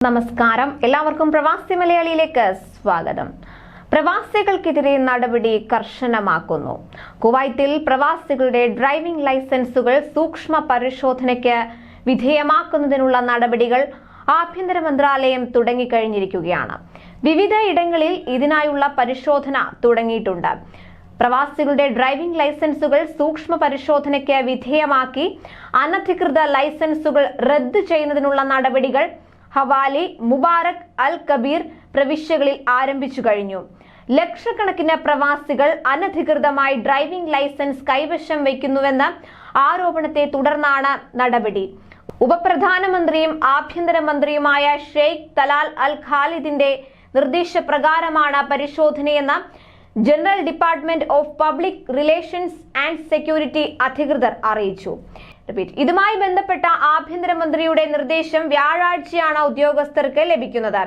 നമസ്കാരം, എല്ലാവർക്കും പ്രവാസി മലയാളിയിലേക്ക് സ്വാഗതം. പ്രവാസികൾക്കെതിരെ നടപടി കർശനമാക്കുന്നു. കുവൈത്തിൽ പ്രവാസികളുടെ ഡ്രൈവിംഗ് ലൈസൻസുകൾ സൂക്ഷ്മ പരിശോധനയ്ക്ക് വിധേയമാക്കുന്നതിനുള്ള നടപടികൾ ആഭ്യന്തര മന്ത്രാലയം തുടങ്ങിക്കഴിഞ്ഞിരിക്കുകയാണ്. വിവിധ ഇടങ്ങളിൽ ഇതിനായുള്ള പരിശോധന തുടങ്ങിയിട്ടുണ്ട്. പ്രവാസികളുടെ ഡ്രൈവിംഗ് ലൈസൻസുകൾ സൂക്ഷ്മ പരിശോധനയ്ക്ക് വിധേയമാക്കി അനധികൃത ലൈസൻസുകൾ റദ്ദ് ചെയ്യുന്നതിനുള്ള നടപടികൾ ഹവാലി, മുബാറക്, അൽ കബീർ പ്രവിശ്യകളിൽ ആരംഭിച്ചു കഴിഞ്ഞു. ലക്ഷക്കണക്കിന് പ്രവാസികൾ അനധികൃതമായി ഡ്രൈവിംഗ് ലൈസൻസ് കൈവശം വയ്ക്കുന്നുവെന്ന ആരോപണത്തെ തുടർന്നാണ് നടപടി. ഉപപ്രധാനമന്ത്രിയും ആഭ്യന്തരമന്ത്രിയുമായ ഷെയ്ഖ് തലാൽ അൽ ഖാലിദിന്റെ നിർദ്ദേശപ്രകാരമാണ് പരിശോധനയെന്ന് general department of public relations and security അധികൃതർ അറിയിച്ചു. ഇതുമായി ബന്ധപ്പെട്ട ആഭ്യന്തരമന്ത്രിയുടെ നിർദ്ദേശം വ്യാഴാഴ്ചയാണ് ഉദ്യോഗസ്ഥർക്ക് ലഭിക്കുന്നത്.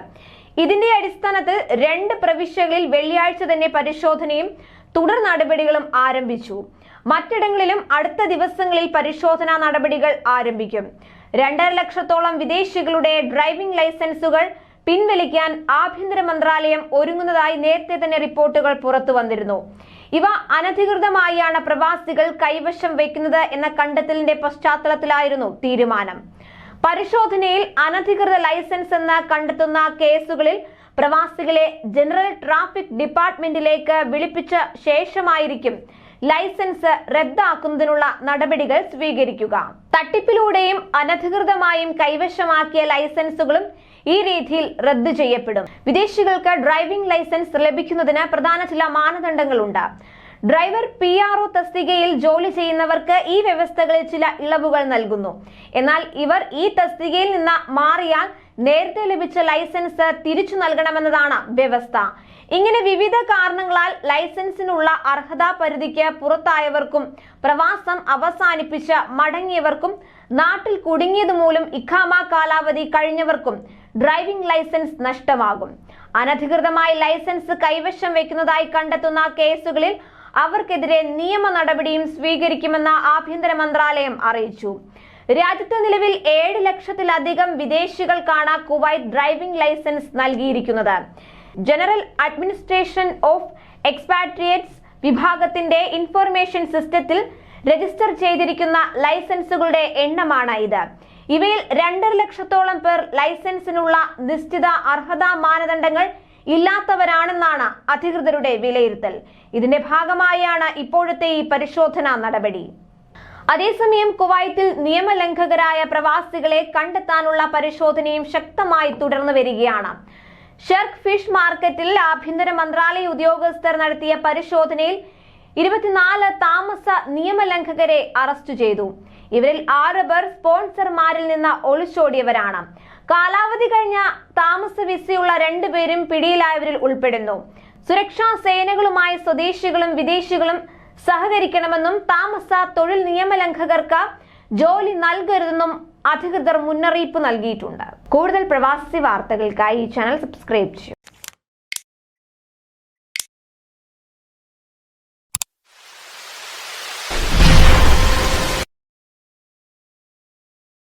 ഇതിന്റെ അടിസ്ഥാനത്തിൽ 2 പ്രവിശ്യകളിൽ വെള്ളിയാഴ്ച തന്നെ പരിശോധനയും തുടർ നടപടികളും ആരംഭിച്ചു. മറ്റിടങ്ങളിലും അടുത്ത ദിവസങ്ങളിൽ പരിശോധനാ നടപടികൾ ആരംഭിക്കും. 2.5 ലക്ഷത്തോളം വിദേശികളുടെ ഡ്രൈവിംഗ് ലൈസൻസുകൾ പിൻവലിക്കാൻ ആഭ്യന്തര മന്ത്രാലയം ഒരുങ്ങുന്നതായി നേരത്തെ തന്നെ റിപ്പോർട്ടുകൾ പുറത്തു വന്നിരുന്നു. ഇവ അനധികൃതമായാണ് പ്രവാസികൾ കൈവശം വയ്ക്കുന്നത് എന്ന കണ്ടെത്തലിന്റെ പശ്ചാത്തലത്തിലായിരുന്നു തീരുമാനം. പരിശോധനയിൽ അനധികൃത ലൈസൻസ് എന്ന് കണ്ടെത്തുന്ന കേസുകളിൽ പ്രവാസികളെ ജനറൽ ട്രാഫിക് ഡിപ്പാർട്ട്മെന്റിലേക്ക് വിളിപ്പിച്ച ശേഷമായിരിക്കും ലൈസൻസ് റദ്ദാക്കുന്നതിനുള്ള നടപടികൾ സ്വീകരിക്കുക. തട്ടിപ്പിലൂടെയും അനധികൃതമായും കൈവശമാക്കിയ ലൈസൻസുകളും ഈ രീതിയിൽ റദ്ദ് ചെയ്യപ്പെടും. വിദേശികൾക്ക് ഡ്രൈവിംഗ് ലൈസൻസ് ലഭിക്കുന്നതിന് പ്രധാന ചില മാനദണ്ഡങ്ങളുണ്ട്. ഡ്രൈവർ PRO തസ്തികയിൽ ജോലി ചെയ്യുന്നവർക്ക് ഈ വ്യവസ്ഥകളിൽ ചില ഇളവുകൾ നൽകുന്നു. എന്നാൽ ഇവർ ഈ തസ്തികയിൽ നിന്ന് മാറിയാൽ നേരത്തെ ലഭിച്ച ലൈസൻസ് തിരിച്ചു നൽകണമെന്നതാണ് വ്യവസ്ഥ. ഇങ്ങനെ വിവിധ കാരണങ്ങളാൽ ലൈസൻസിനുള്ള അർഹതാ പരിധിക്ക് പുറത്തായവർക്കും പ്രവാസം അവസാനിപ്പിച്ച് മടങ്ങിയവർക്കും നാട്ടിൽ കുടുങ്ങിയതുമൂലം ഇഖാമ കാലാവധി കഴിഞ്ഞവർക്കും ഡ്രൈവിംഗ് ലൈസൻസ് നഷ്ടമാകും. അനധികൃതമായി ലൈസൻസ് കൈവശം വെക്കുന്നതായി കണ്ടെത്തുന്ന കേസുകളിൽ അവർക്കെതിരെ നിയമ നടപടിയും സ്വീകരിക്കുമെന്ന് ആഭ്യന്തര മന്ത്രാലയം അറിയിച്ചു. രാജ്യത്ത് നിലവിൽ 7 ലക്ഷത്തിലധികം വിദേശികൾക്കാണ് കുവൈറ്റ് ഡ്രൈവിംഗ് ലൈസൻസ് നൽകിയിരിക്കുന്നത്. ജനറൽ അഡ്മിനിസ്ട്രേഷൻ ഓഫ് എക്സ്പാട്രിയേറ്റ്സ് വിഭാഗത്തിന്റെ ഇൻഫർമേഷൻ സിസ്റ്റത്തിൽ രജിസ്റ്റർ ചെയ്തിരിക്കുന്ന ലൈസൻസുകളുടെ എണ്ണമാണ് ഇത്. ഇവയിൽ 2.5 ലക്ഷത്തോളം പേർ ലൈസൻസിനുള്ള നിശ്ചിത അർഹതാ മാനദണ്ഡങ്ങൾ ഇല്ലാത്തവരാണെന്നാണ് അധികൃതരുടെ വിലയിരുത്തൽ. ഇതിന്റെ ഭാഗമായാണ് ഇപ്പോഴത്തെ ഈ പരിശോധനാ നടപടി. അതേസമയം കുവൈത്തിൽ നിയമലംഘകരായ പ്രവാസികളെ കണ്ടെത്താനുള്ള പരിശോധനയും ശക്തമായി തുടർന്നു വരികയാണ്. ഷെർക്ക് ഫിഷ് മാർക്കറ്റിൽ ആഭ്യന്തര മന്ത്രാലയ ഉദ്യോഗസ്ഥർ നടത്തിയ പരിശോധനയിൽ 24 താമസ നിയമലംഘകരെ അറസ്റ്റ് ചെയ്തു. ഇവരിൽ 6 പേർ സ്പോൺസർമാരിൽ നിന്ന് ഒളിച്ചോടിയവരാണ്. കാലാവധി കഴിഞ്ഞ താമസ വിസയുള്ള 2 പേരും പിടിയിലായവരിൽ ഉൾപ്പെടുന്നു. സുരക്ഷാ സേനകളുമായി സ്വദേശികളും വിദേശികളും സഹകരിക്കണമെന്നും താമസ തൊഴിൽ നിയമലംഘകർക്ക് ജോലി നൽകരുതെന്നും അധികൃതർ മുന്നറിയിപ്പ് നൽകിയിട്ടുണ്ട്. കൂടുതൽ പ്രവാസി വാർത്തകൾക്കായി ഈ ചാനൽ സബ്സ്ക്രൈബ് ചെയ്യൂ.